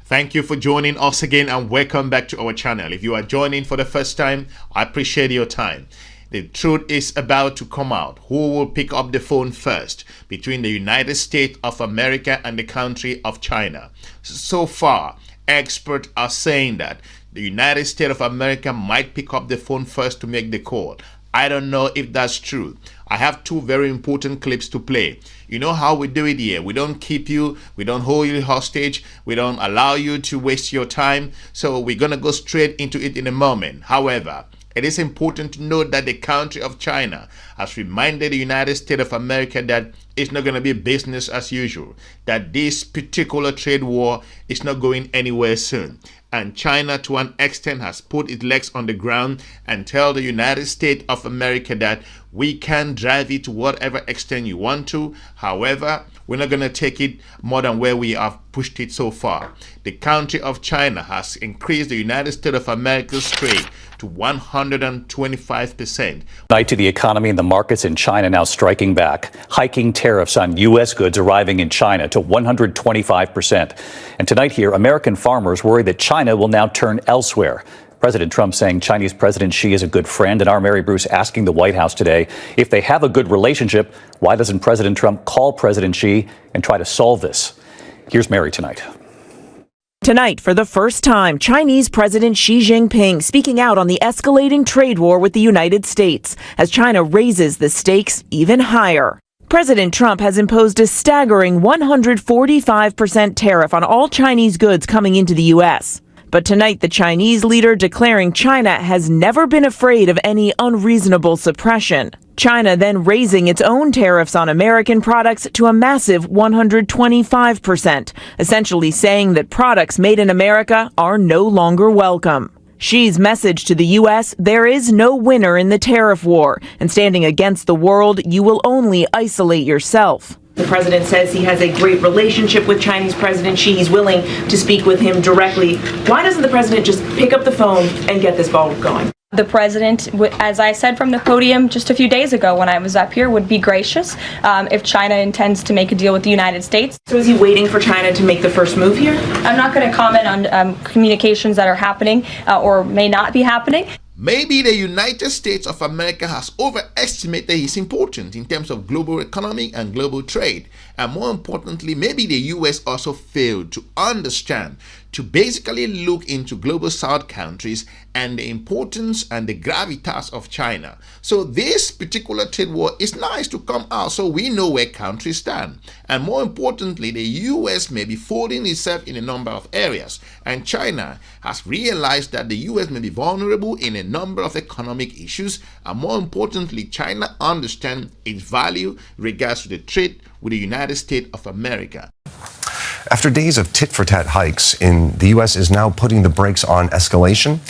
Thank you for joining us again and welcome back to our channel. If you are joining for the first time, I appreciate your time. The truth is about to come out. Who will pick up the phone first between the United States of America and the country of China? So far, experts are saying that the United States of America might pick up the phone first to make the call. I don't know if that's true. I have two very important clips to play. You know how we do it here. We don't keep you, we don't hold you hostage, we don't allow you to waste your time. So we're going to go straight into it in a moment. However, it is important to note that the country of China has reminded the United States of America that it's not going to be business as usual, that this particular trade war is not going anywhere soon. And China, to an extent, has put its legs on the ground and tell the United States of America that we can drive it to whatever extent you want to. However, we're not going to take it more than where we have pushed it so far. The country of China has increased the United States of America's trade to 125%. Tonight to the economy and the markets in China now striking back, hiking tariffs on U.S. goods arriving in China to 125%. And tonight here, American farmers worry that China will now turn elsewhere. President Trump saying Chinese President Xi is a good friend, and our Mary Bruce asking the White House today if they have a good relationship, why doesn't President Trump call President Xi and try to solve this? Here's Mary tonight. Tonight, for the first time, Chinese President Xi Jinping speaking out on the escalating trade war with the United States as China raises the stakes even higher. President Trump has imposed a staggering 145% tariff on all Chinese goods coming into the U.S. But tonight, the Chinese leader declaring China has never been afraid of any unreasonable suppression. China then raising its own tariffs on American products to a massive 125%, essentially saying that products made in America are no longer welcome. Xi's message to the U.S., there is no winner in the tariff war, and standing against the world, you will only isolate yourself. The president says he has a great relationship with Chinese President Xi. He's willing to speak with him directly. Why doesn't the president just pick up the phone and get this ball going? The president, as I said from the podium just a few days ago when I was up here, would be gracious if China intends to make a deal with the United States. So is he waiting for China to make the first move here? I'm not going to comment on communications that are happening or may not be happening. Maybe the United States of America has overestimated his importance in terms of global economy and global trade. And more importantly, maybe the US also failed to understand, to basically look into global South countries and the importance and the gravitas of China. So this particular trade war is nice to come out so we know where countries stand. And more importantly, the US may be folding itself in a number of areas. And China has realized that the US may be vulnerable in a number of economic issues. And more importantly, China understands its value regards to the trade with the United States of America. After days of tit-for-tat hikes, the U.S. is now putting the brakes on escalation.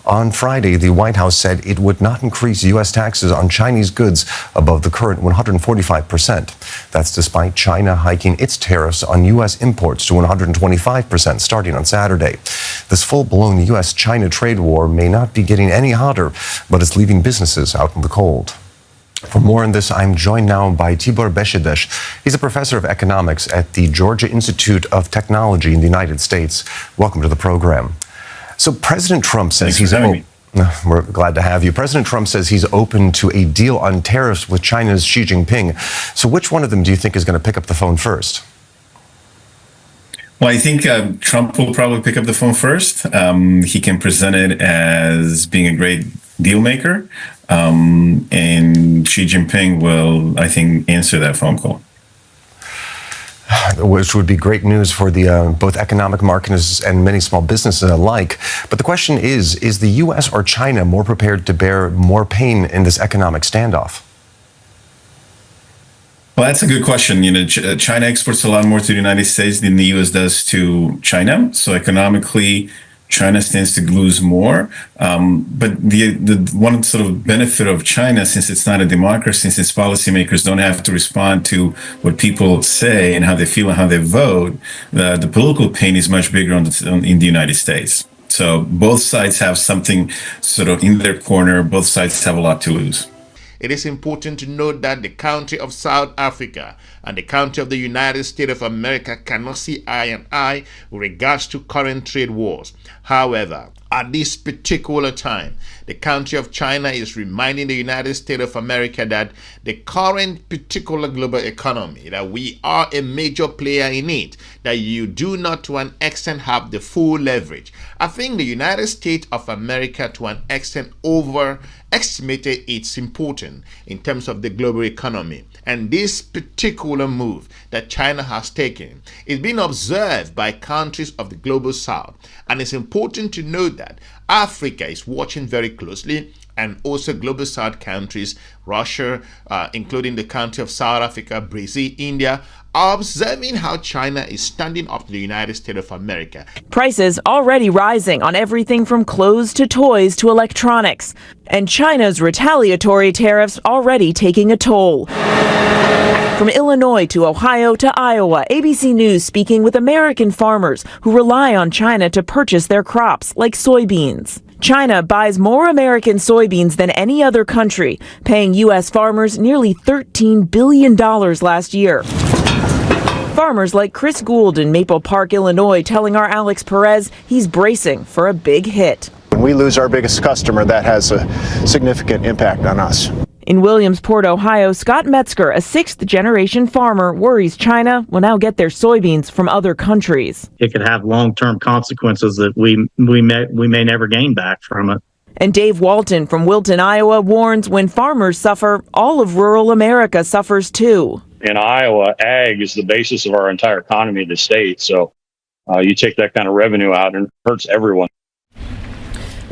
On Friday, the White House said it would not increase U.S. taxes on Chinese goods above the current 145%. That's despite China hiking its tariffs on U.S. imports to 125% starting on Saturday. This full-blown U.S.-China trade war may not be getting any hotter, but it's leaving businesses out in the cold. For more on this, I'm joined now by Tibor Beşiktaş. He's a professor of economics at the Georgia Institute of Technology in the United States. Welcome to the program. So President Trump says we're glad to have you. President Trump says he's open to a deal on tariffs with China's Xi Jinping. So which one of them do you think is going to pick up the phone first? Well, I think Trump will probably pick up the phone first. He can present it as being a great deal maker. And Xi Jinping will, I think, answer that phone call. Which would be great news for the both economic markets and many small businesses alike. But the question is the U.S. or China more prepared to bear more pain in this economic standoff? Well, that's a good question. China exports a lot more to the United States than the U.S. does to China. So economically, China stands to lose more. But the one sort of benefit of China, since it's not a democracy, since policymakers don't have to respond to what people say and how they feel and how they vote, the political pain is much bigger in the United States. So both sides have something sort of in their corner. Both sides have a lot to lose. It is important to note that the country of South Africa and the country of the United States of America cannot see eye and eye with regards to current trade wars. However, at this particular time, the country of China is reminding the United States of America that the current particular global economy, that we are a major player in it, that you do not to an extent have the full leverage. I think the United States of America to an extent overestimated its importance in terms of the global economy. And this particular move that China has taken is being observed by countries of the global south. And it's important to note that Africa is watching very closely, and also global south countries, Russia, including the country of South Africa, Brazil, India, are observing how China is standing up to the United States of America. Prices already rising on everything from clothes to toys to electronics. And China's retaliatory tariffs already taking a toll. From Illinois to Ohio to Iowa, ABC News speaking with American farmers who rely on China to purchase their crops, like soybeans. China buys more American soybeans than any other country, paying U.S. farmers nearly $13 billion last year. Farmers like Chris Gould in Maple Park, Illinois, telling our Alex Perez he's bracing for a big hit. When we lose our biggest customer, that has a significant impact on us. In Williamsport, Ohio, Scott Metzger, a sixth-generation farmer, worries China will now get their soybeans from other countries. It could have long-term consequences that we may never gain back from it. And Dave Walton from Wilton, Iowa, warns when farmers suffer, all of rural America suffers too. In Iowa, ag is the basis of our entire economy of the state. So you take that kind of revenue out and it hurts everyone.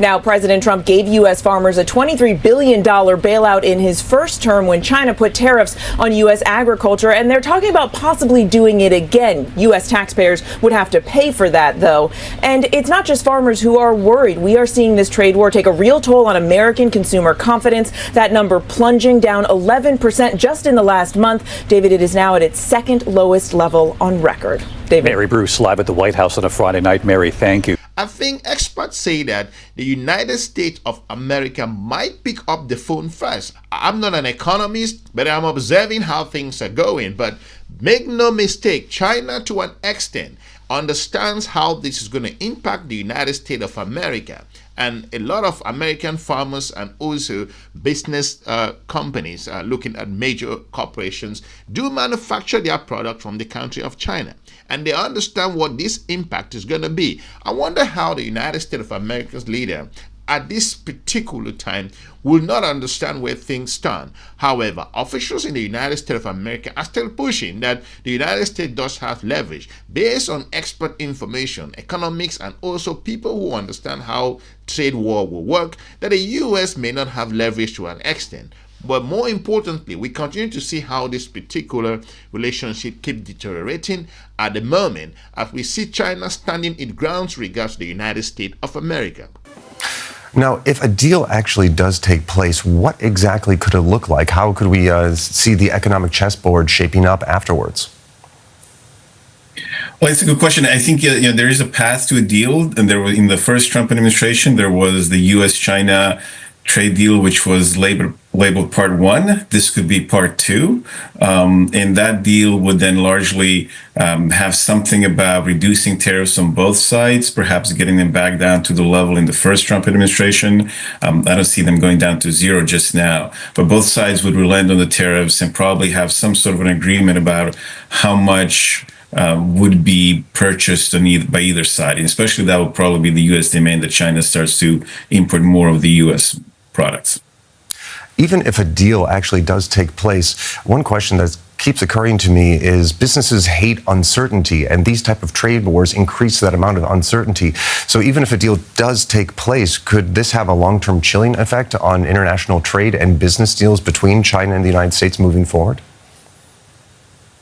Now, President Trump gave U.S. farmers a $23 billion bailout in his first term when China put tariffs on U.S. agriculture, and they're talking about possibly doing it again. U.S. taxpayers would have to pay for that, though. And it's not just farmers who are worried. We are seeing this trade war take a real toll on American consumer confidence, that number plunging down 11% just in the last month. David, it is now at its second lowest level on record. David. Mary Bruce, live at the White House on a Friday night. Mary, thank you. I think experts say that the United States of America might pick up the phone first. I'm not an economist, but I'm observing how things are going. But make no mistake, China to an extent understands how this is going to impact the United States of America. And a lot of American farmers and also business companies looking at major corporations do manufacture their product from the country of China. And they understand what this impact is going to be. I wonder how the United States of America's leader at this particular time will not understand where things stand. However, officials in the United States of America are still pushing that the United States does have leverage based on expert information, economics, and also people who understand how trade war will work, that the U.S. may not have leverage to an extent. But more importantly, we continue to see how this particular relationship keeps deteriorating at the moment as we see China standing its grounds regards to the United States of America. Now, if a deal actually does take place, what exactly could it look like? How could we see the economic chessboard shaping up afterwards? Well, it's a good question. I think there is a path to a deal, and there was in the first Trump administration there was the U.S.-China trade deal, which was labeled Part 1. This could be Part 2. And that deal would then largely have something about reducing tariffs on both sides, perhaps getting them back down to the level in the first Trump administration. I don't see them going down to zero just now. But both sides would relent on the tariffs and probably have some sort of an agreement about how much would be purchased by either side. And especially that would probably be the U.S. demand that China starts to import more of the U.S. products. Even if a deal actually does take place, one question that keeps occurring to me is businesses hate uncertainty, and these type of trade wars increase that amount of uncertainty. So even if a deal does take place, could this have a long-term chilling effect on international trade and business deals between China and the United States moving forward?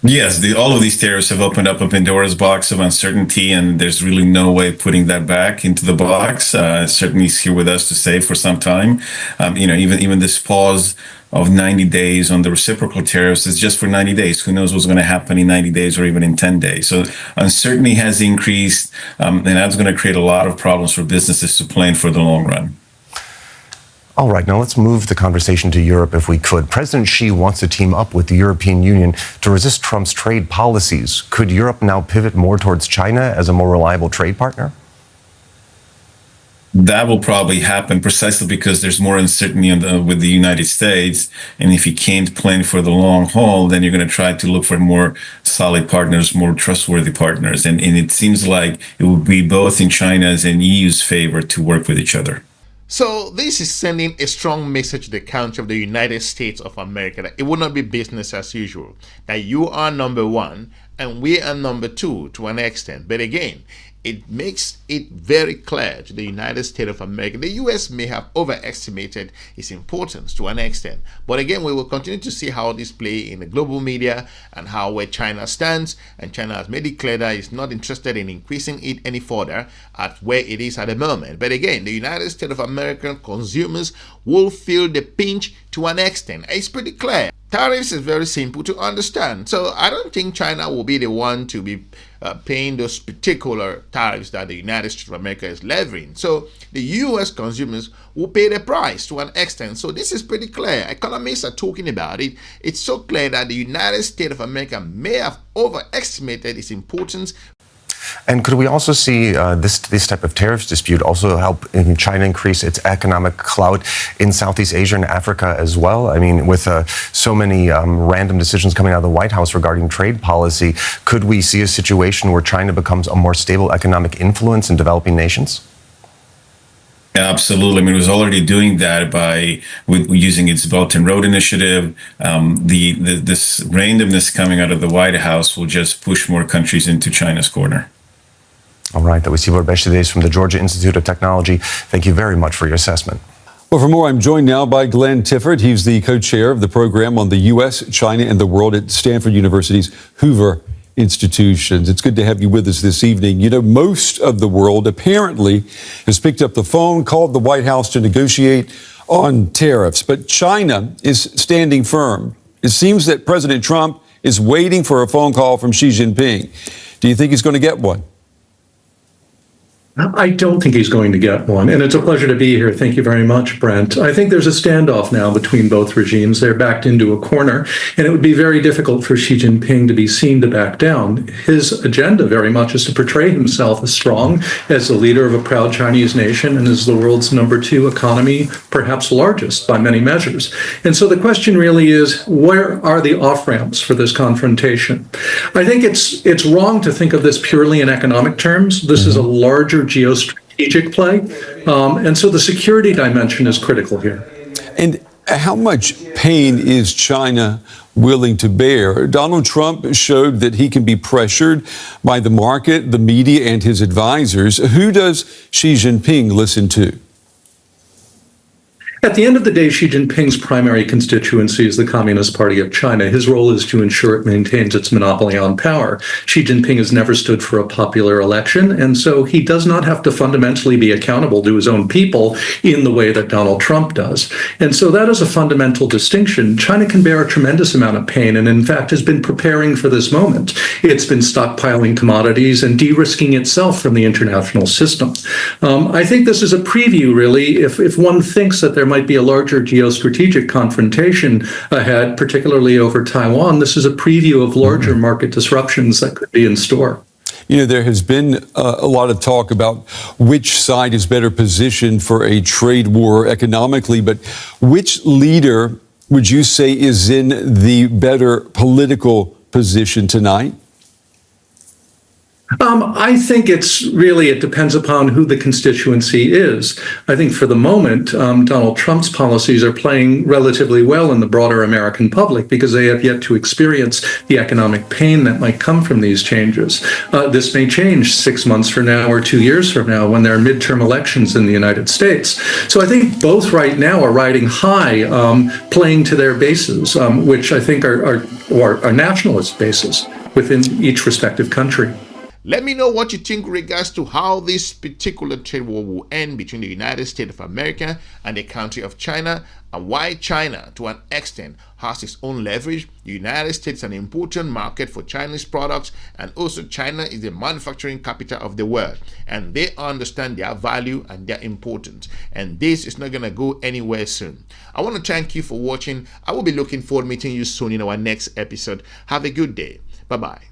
Yes, all of these tariffs have opened up a Pandora's box of uncertainty, and there's really no way of putting that back into the box. Certainly is here with us to stay for some time. Even this pause of 90 days on the reciprocal tariffs is just for 90 days. Who knows what's going to happen in 90 days or even in 10 days. So uncertainty has increased, and that's going to create a lot of problems for businesses to plan for the long run. All right, now let's move the conversation to Europe if we could. President Xi wants to team up with the European Union to resist Trump's trade policies. Could Europe now pivot more towards China as a more reliable trade partner? That will probably happen precisely because there's more uncertainty with the United States. And if you can't plan for the long haul, then you're going to try to look for more solid partners, more trustworthy partners. And it seems like it would be both in China's and EU's favor to work with each other. So this is sending a strong message to the country of the United States of America that it will not be business as usual, that you are number one and we are number two to an extent. But again, it makes it very clear to the United States of America. The U.S. may have overestimated its importance to an extent. But again, we will continue to see how this play in the global media and how where China stands. And China has made it clear that it's not interested in increasing it any further at where it is at the moment. But again, the United States of American consumers will feel the pinch to an extent. It's pretty clear. Tariffs is very simple to understand. So I don't think China will be the one to be paying those particular tariffs that the United States of America is levying. So the U.S. consumers will pay the price to an extent. So this is pretty clear. Economists are talking about it. It's so clear that the United States of America may have overestimated its importance. And could we also see this type of tariffs dispute also help China increase its economic clout in Southeast Asia and Africa as well? I mean, with so many random decisions coming out of the White House regarding trade policy, could we see a situation where China becomes a more stable economic influence in developing nations? Absolutely. I mean, it was already doing that with using its Belt and Road Initiative. This randomness coming out of the White House will just push more countries into China's corner. All right. That was Tibor Beshides from the Georgia Institute of Technology. Thank you very much for your assessment. Well, for more, I'm joined now by Glenn Tifford. He's the co-chair of the program on the U.S., China, and the world at Stanford University's Hoover Institutions. It's good to have you with us this evening. You know, most of the world apparently has picked up the phone, called the White House to negotiate on tariffs, but China is standing firm. It seems that President Trump is waiting for a phone call from Xi Jinping. Do you think he's going to get one? I don't think he's going to get one, and it's a pleasure to be here. Thank you very much, Brent. I think there's a standoff now between both regimes. They're backed into a corner, and it would be very difficult for Xi Jinping to be seen to back down. His agenda very much is to portray himself as strong, as the leader of a proud Chinese nation, and as the world's #2 economy, perhaps largest by many measures. And so the question really is, where are the off-ramps for this confrontation? I think it's wrong to think of this purely in economic terms. This is a larger geostrategic play. And so the security dimension is critical here. And how much pain is China willing to bear? Donald Trump showed that he can be pressured by the market, the media, and his advisors. Who does Xi Jinping listen to? At the end of the day, Xi Jinping's primary constituency is the Communist Party of China. His role is to ensure it maintains its monopoly on power. Xi Jinping has never stood for a popular election, and so he does not have to fundamentally be accountable to his own people in the way that Donald Trump does. And so that is a fundamental distinction. China can bear a tremendous amount of pain, and in fact has been preparing for this moment. It's been stockpiling commodities and de-risking itself from the international system. I think this is a preview, really, if one thinks that there might be a larger geostrategic confrontation ahead, particularly over Taiwan. This is a preview of larger market disruptions that could be in store. You know, there has been a lot of talk about which side is better positioned for a trade war economically, but which leader would you say is in the better political position tonight? I think it depends upon who the constituency is. I think for the moment, Donald Trump's policies are playing relatively well in the broader American public because they have yet to experience the economic pain that might come from these changes. This may change 6 months from now or 2 years from now when there are midterm elections in the United States. So I think both right now are riding high, playing to their bases, which I think are nationalist bases within each respective country. Let me know what you think with regards to how this particular trade war will end between the United States of America and the country of China, and why China, to an extent, has its own leverage. The United States is an important market for Chinese products, and also China is the manufacturing capital of the world, and they understand their value and their importance, and this is not going to go anywhere soon. I want to thank you for watching. I will be looking forward to meeting you soon in our next episode. Have a good day. Bye-bye.